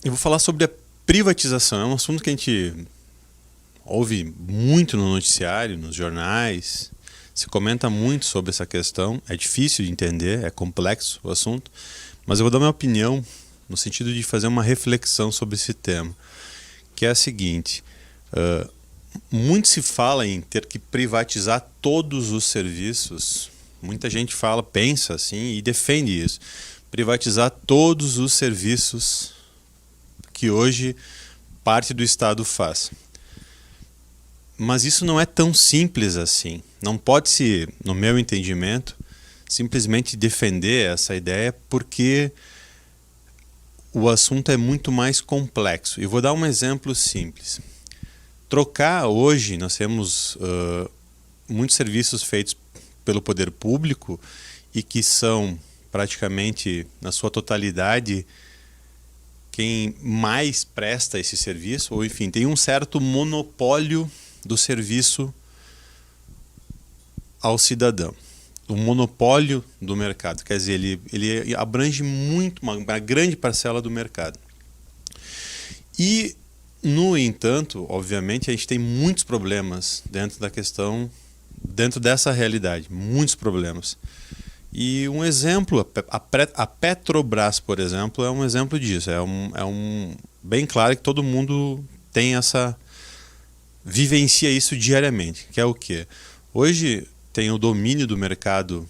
Eu vou falar sobre a privatização. É um assunto que a gente ouve muito no noticiário, nos jornais. Se comenta muito sobre essa questão. É difícil de entender, é complexo o assunto. Mas eu vou dar minha opinião no sentido de fazer uma reflexão sobre esse tema. Que é a seguinte. Muito se fala em ter que privatizar todos os serviços. Muita gente fala, pensa assim e defende isso. Privatizar todos os serviços que hoje parte do Estado faz. Mas isso não é tão simples assim. Não pode-se, no meu entendimento, simplesmente defender essa ideia porque o assunto é muito mais complexo. E vou dar um exemplo simples. Trocar hoje, nós temos muitos serviços feitos pelo poder público e que são praticamente, na sua totalidade, quem mais presta esse serviço, ou enfim, tem um certo monopólio do serviço ao cidadão. O monopólio do mercado, quer dizer, ele abrange muito, uma grande parcela do mercado. E, no entanto, obviamente, a gente tem muitos problemas dentro dessa realidade, muitos problemas. E um exemplo, a Petrobras, por exemplo, é um exemplo disso. É bem claro que todo mundo vivencia isso diariamente, que é o quê? Hoje tem o domínio do mercado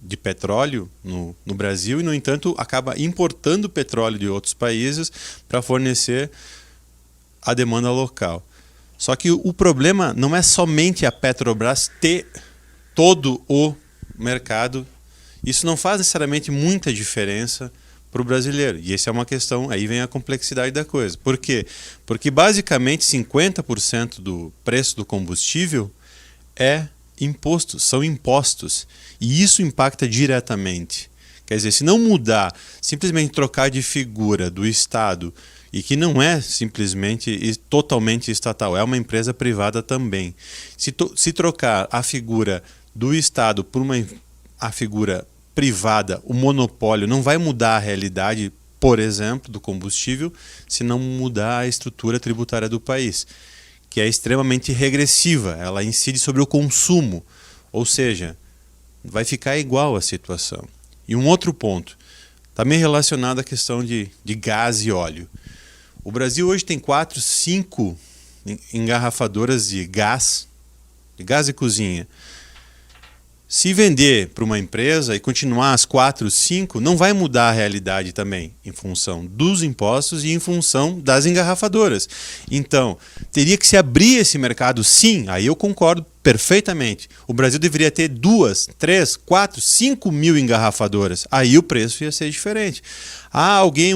de petróleo no Brasil e, no entanto, acaba importando petróleo de outros países para fornecer a demanda local. Só que o problema não é somente a Petrobras ter todo o mercado. Isso não faz necessariamente muita diferença para o brasileiro. E essa é uma questão, aí vem a complexidade da coisa. Por quê? Porque basicamente 50% do preço do combustível é imposto, são impostos. E isso impacta diretamente. Quer dizer, se não mudar, simplesmente trocar de figura do Estado, e que não é simplesmente e totalmente estatal, é uma empresa privada também. Se trocar a figura do Estado por a figura privada, o monopólio não vai mudar a realidade, por exemplo, do combustível, se não mudar a estrutura tributária do país, que é extremamente regressiva, ela incide sobre o consumo, ou seja, vai ficar igual a situação. E um outro ponto, também relacionado à questão de gás e óleo. O Brasil hoje tem 4, 5 engarrafadoras de gás e cozinha. Se vender para uma empresa e continuar as 4, 5, não vai mudar a realidade também, em função dos impostos e em função das engarrafadoras. Então, teria que se abrir esse mercado, sim, aí eu concordo perfeitamente. O Brasil deveria ter 2, 3, 4, 5 mil engarrafadoras. Aí o preço ia ser diferente.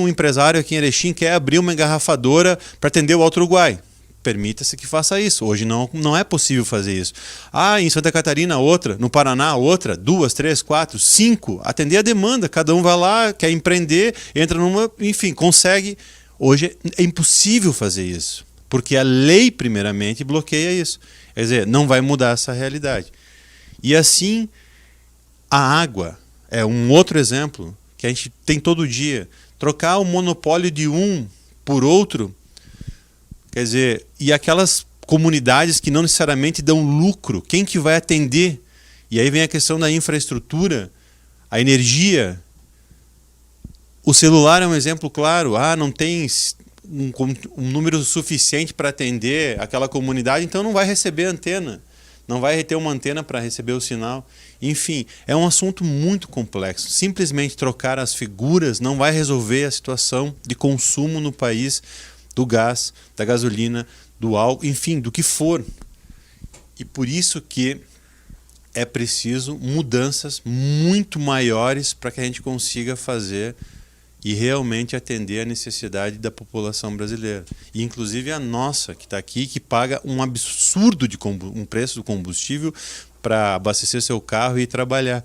Um empresário aqui em Erechim quer abrir uma engarrafadora para atender o Alto Uruguai. Permita-se que faça isso. Hoje não é possível fazer isso. Em Santa Catarina outra, no Paraná outra, 2, 3, 4, 5. Atender a demanda. Cada um vai lá, quer empreender, entra numa, enfim, consegue. Hoje é impossível fazer isso. Porque a lei, primeiramente, bloqueia isso. Quer dizer, não vai mudar essa realidade. E assim, a água é um outro exemplo que a gente tem todo dia. Trocar o monopólio de um por outro, quer dizer, e aquelas comunidades que não necessariamente dão lucro, quem que vai atender? E aí vem a questão da infraestrutura, a energia. O celular é um exemplo claro. Não tem um número suficiente para atender aquela comunidade, então não vai receber antena. Não vai ter uma antena para receber o sinal. Enfim, é um assunto muito complexo. Simplesmente trocar as figuras não vai resolver a situação de consumo no país do gás, da gasolina, do álcool, enfim, do que for. E por isso que é preciso mudanças muito maiores para que a gente consiga fazer e realmente atender a necessidade da população brasileira. E inclusive a nossa, que está aqui, que paga um absurdo um preço do combustível para abastecer seu carro e ir trabalhar.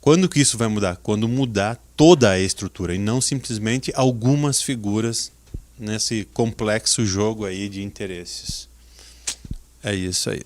Quando que isso vai mudar? Quando mudar toda a estrutura e não simplesmente algumas figuras nesse complexo jogo aí de interesses. É isso aí.